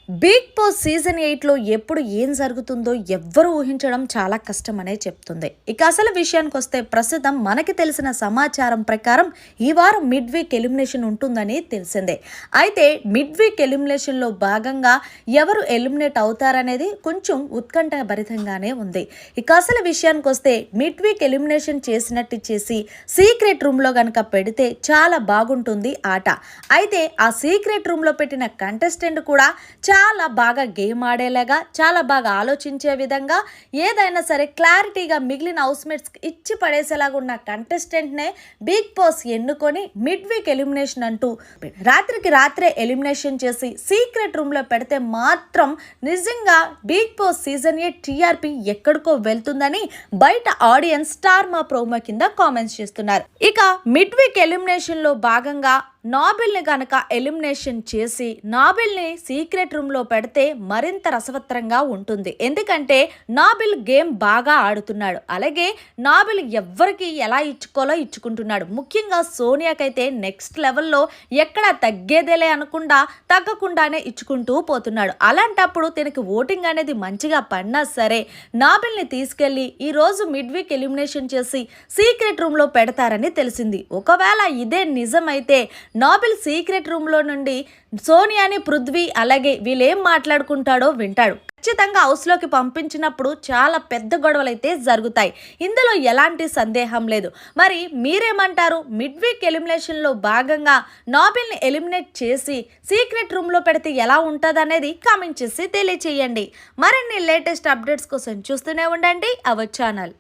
Big boss season 8లో ఎప్పుడు ఏం జరుగుతుందో ఎవ్వరు ఊహించడం చాలా కష్టం అనే చెప్తుంది. ఇక అసలు విషయానికి వస్తే ప్రస్తుతం మనకి తెలిసిన సమాచారం ప్రకారం ఈ వారం మిడ్ వీక్ ఎలిమినేషన్ ఉంటుందని తెలిసిందే. అయితే మిడ్ వీక్ ఎలిమినేషన్లో భాగంగా ఎవరు ఎలిమినేట్ అవుతారనేది కొంచెం ఉత్కంఠభరితంగానే ఉంది. ఇక అసలు విషయానికి వస్తే మిడ్ వీక్ ఎలిమినేషన్ చేసినట్టు చేసి సీక్రెట్ రూమ్లో కనుక పెడితే చాలా బాగుంటుంది ఆట. అయితే ఆ సీక్రెట్ రూమ్లో పెట్టిన కంటెస్టెంట్ కూడా చాలా బాగా గేమ్ ఆడేలాగా, చాలా బాగా ఆలోచించే విధంగా, ఏదైనా సరే క్లారిటీగా మిగిలిన హౌస్మేట్స్కి ఇచ్చి పడేసేలాగా ఉన్న కంటెస్టెంట్నే బిగ్ బాస్ ఎన్నుకొని మిడ్ వీక్ ఎలిమినేషన్ అంటూ రాత్రికి రాత్రే ఎలిమినేషన్ చేసి సీక్రెట్ రూమ్లో పెడితే మాత్రం నిజంగా బిగ్ బాస్ సీజన్ 8 టీఆర్పీ ఎక్కడికో వెళ్తుందని బయట ఆడియన్స్ స్టార్ మా ప్రోమో కింద కామెంట్స్ చేస్తున్నారు. ఇక మిడ్ వీక్ ఎలిమినేషన్లో భాగంగా నాబిల్ని కనుక ఎలిమినేషన్ చేసి నాబిల్ని సీక్రెట్ రూమ్లో పెడితే మరింత రసవత్తరంగా ఉంటుంది. ఎందుకంటే నాబిల్ గేమ్ బాగా ఆడుతున్నాడు, అలాగే నాబిల్ ఎవ్వరికి ఎలా ఇచ్చుకోవాలో ఇచ్చుకుంటున్నాడు. ముఖ్యంగా సోనియాకైతే నెక్స్ట్ లెవెల్లో ఎక్కడ తగ్గేదేలే అనకుండా తగ్గకుండానే ఇచ్చుకుంటూ పోతున్నాడు. అలాంటప్పుడు తనకి ఓటింగ్ అనేది మంచిగా పడినా సరే నాబిల్ని తీసుకెళ్లి ఈరోజు మిడ్ వీక్ ఎలిమినేషన్ చేసి సీక్రెట్ రూమ్లో పెడతారని తెలిసింది. ఒకవేళ ఇదే నిజమైతే నాబిల్ సీక్రెట్ రూమ్లో నుండి సోనియాని, పృథ్వీ అలాగే వీళ్ళేం మాట్లాడుకుంటాడో వింటాడు. ఖచ్చితంగా హౌస్లోకి పంపించినప్పుడు చాలా పెద్ద గొడవలు అయితే జరుగుతాయి, ఇందులో ఎలాంటి సందేహం లేదు. మరి మీరేమంటారు? మిడ్ వీక్ ఎలిమినేషన్లో భాగంగా నాబిల్ని ఎలిమినేట్ చేసి సీక్రెట్ రూమ్లో పెడితే ఎలా ఉంటుంది అనేది కామెంట్ చేసి తెలియచేయండి. మరిన్ని లేటెస్ట్ అప్డేట్స్ కోసం చూస్తూనే ఉండండి అవర్ ఛానల్.